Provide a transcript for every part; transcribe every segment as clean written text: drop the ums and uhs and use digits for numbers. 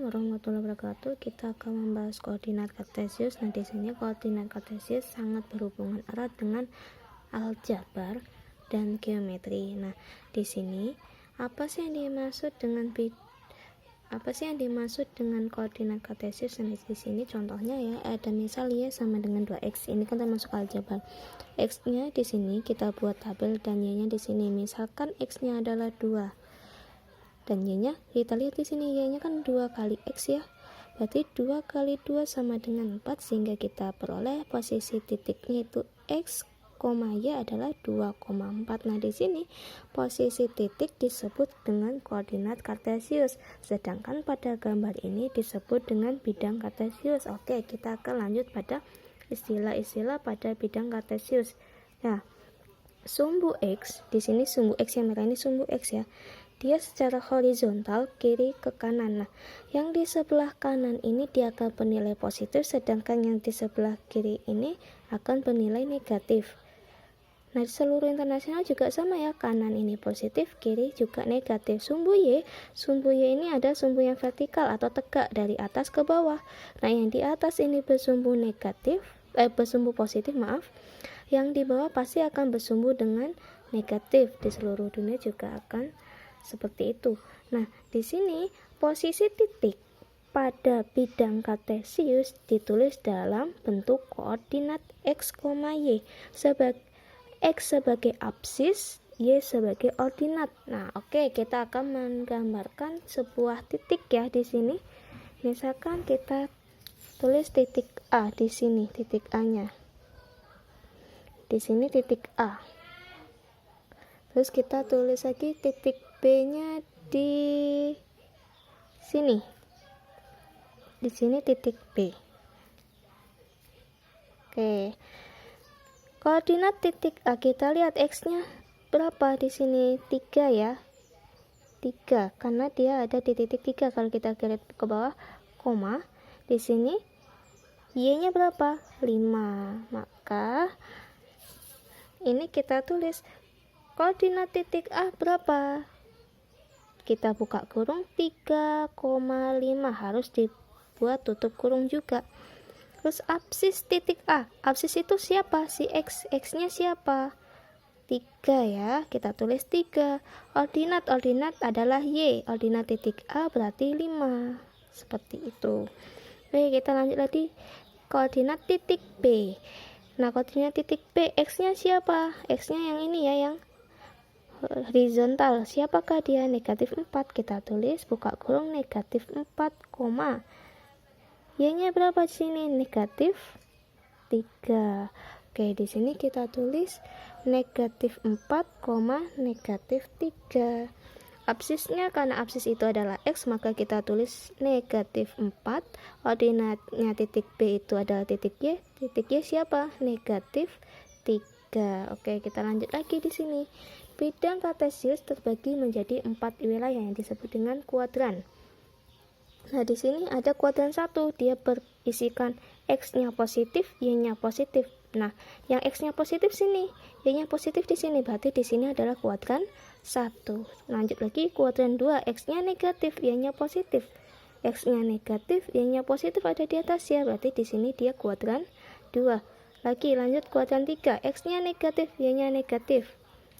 warahmatullahi wabarakatuh. Kita akan membahas koordinat kartesius. Nah, di sini koordinat kartesius sangat berhubungan erat dengan aljabar dan geometri. Nah, di sini apa sih yang dimaksud dengan koordinat kartesius? Nah, di sini contohnya ya, ada misal y sama dengan 2x. Ini kan termasuk aljabar. X-nya di sini kita buat tabel dan y-nya di sini. Misalkan x-nya adalah 2. Dan y-nya kita lihat di sini, y-nya kan 2 kali x ya. Berarti 2 kali 2 sama dengan 4, sehingga kita peroleh posisi titiknya itu x, y adalah 2,4. Nah, di sini posisi titik disebut dengan koordinat kartesius, sedangkan pada gambar ini disebut dengan bidang kartesius. Oke, kita akan lanjut pada istilah-istilah pada bidang kartesius. Nah, sumbu x, di sini sumbu x yang merah ini sumbu x ya. Dia secara horizontal kiri ke kanan. Nah, yang di sebelah kanan ini dia akan bernilai positif, sedangkan yang di sebelah kiri ini akan bernilai negatif. Nah, di seluruh internasional juga sama ya, kanan ini positif, kiri juga negatif. Sumbu y ini ada sumbu yang vertikal atau tegak dari atas ke bawah. Nah, yang di atas ini bersumbu positif, Yang di bawah pasti akan bersumbu dengan negatif. Di seluruh dunia juga akan seperti itu. Nah, di sini posisi titik pada bidang kartesius ditulis dalam bentuk koordinat x, y. X sebagai absis, y sebagai ordinat. Nah, oke, kita akan menggambarkan sebuah titik ya di sini. Misalkan kita tulis titik A di sini, titik A-nya. Di sini titik A. Terus kita tulis lagi titik B-nya di sini. Di sini titik B. Oke. Koordinat titik A, kita lihat x-nya berapa di sini? 3 ya. 3 karena dia ada di titik 3. Kalau kita lihat ke bawah, koma. Di sini y-nya berapa? 5. Maka ini kita tulis koordinat titik A berapa? Kita buka kurung 3,5, harus dibuat tutup kurung juga. Terus absis titik A, absis itu siapa? Si x, x-nya siapa? 3 ya, kita tulis 3. Ordinat adalah y, ordinat titik A berarti 5. Seperti itu. Oke, kita lanjut lagi koordinat titik B. Nah, koordinat titik B, x-nya siapa? X-nya yang ini ya, yang horizontal. Siapakah dia? Negatif 4. Kita tulis buka kurung negatif 4, y-nya berapa di sini? Negatif 3. Oke, di sini kita tulis negatif 4, negatif 3. Absisnya, karena absis itu adalah x, maka kita tulis negatif 4. Ordinatnya titik B itu adalah titik y. Titik y siapa? Negatif 3. Oke, kita lanjut lagi di sini. Bidang kartesius terbagi menjadi 4 wilayah yang disebut dengan kuadran. Nah, di sini ada kuadran 1, dia berisikan x-nya positif, y-nya positif. Nah, yang x-nya positif sini, y-nya positif di sini, berarti di sini adalah kuadran 1. Lanjut lagi kuadran 2, x-nya negatif, y-nya positif. X-nya negatif, y-nya positif ada di atas ya, berarti di sini dia kuadran 2. Lagi lanjut kuadran 3, x-nya negatif, y-nya negatif.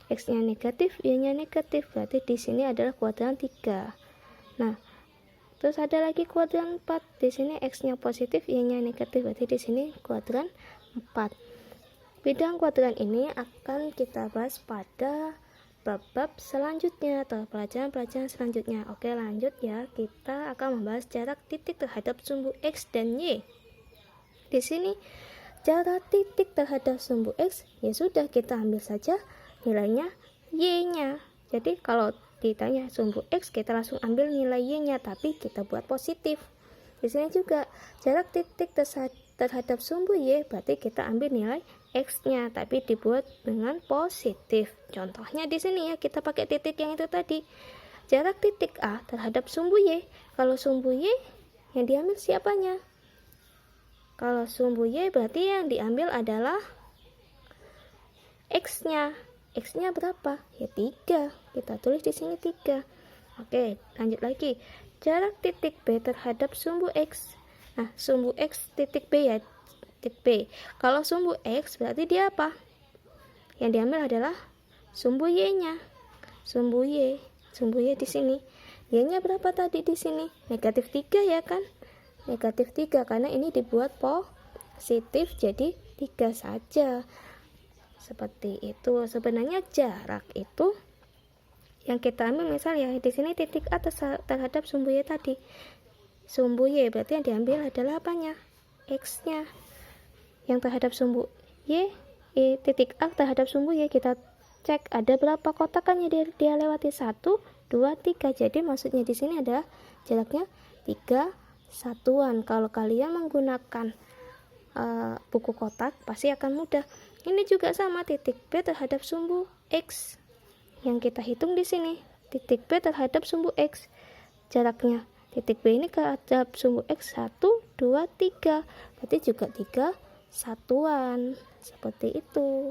X-nya negatif, y-nya negatif, berarti di sini adalah kuadran 3. Nah, terus ada lagi kuadran 4. Di sini x-nya positif, y-nya negatif, berarti di sini kuadran 4. Bidang kuadran ini akan kita bahas pada bab-bab selanjutnya atau pelajaran-pelajaran selanjutnya. Oke, lanjut ya. Kita akan membahas jarak titik terhadap sumbu x dan y. Di sini jarak titik terhadap sumbu x, ya sudah, kita ambil saja nilainya y-nya. Jadi kalau ditanya sumbu x, kita langsung ambil nilai y-nya, tapi kita buat positif. Di sini juga jarak titik terhadap sumbu y, berarti kita ambil nilai x-nya, tapi dibuat dengan positif. Contohnya di sini ya, kita pakai titik yang itu tadi. Jarak titik A terhadap sumbu y. Kalau sumbu y yang diambil siapanya? Kalau sumbu y berarti yang diambil adalah x-nya. X-nya berapa? Ya 3. Kita tulis di sini 3. Oke, lanjut lagi. jarak titik B terhadap sumbu X. Nah, sumbu X titik B ya, titik B. Kalau sumbu X berarti dia apa? Yang diambil adalah sumbu Y-nya. Sumbu Y di sini. Y-nya berapa tadi di sini? Negatif 3 ya kan? Negatif 3 karena ini dibuat positif, jadi 3 saja. Seperti itu. Sebenarnya jarak itu yang kita ambil misal ya di sini titik A terhadap sumbu Y tadi. Sumbu Y berarti yang diambil adalah apanya? X-nya. Yang terhadap sumbu Y, titik A terhadap sumbu Y, kita cek ada berapa kotakannya dia lewati, 1, 2, 3. Jadi maksudnya di sini adalah jaraknya 3 satuan. Kalau kalian menggunakan buku kotak pasti akan mudah. Ini juga sama, titik B terhadap sumbu X yang kita hitung di sini. Titik B terhadap sumbu X, jaraknya titik B ini terhadap sumbu X 1, 2, 3. Berarti juga 3 satuan. Seperti itu.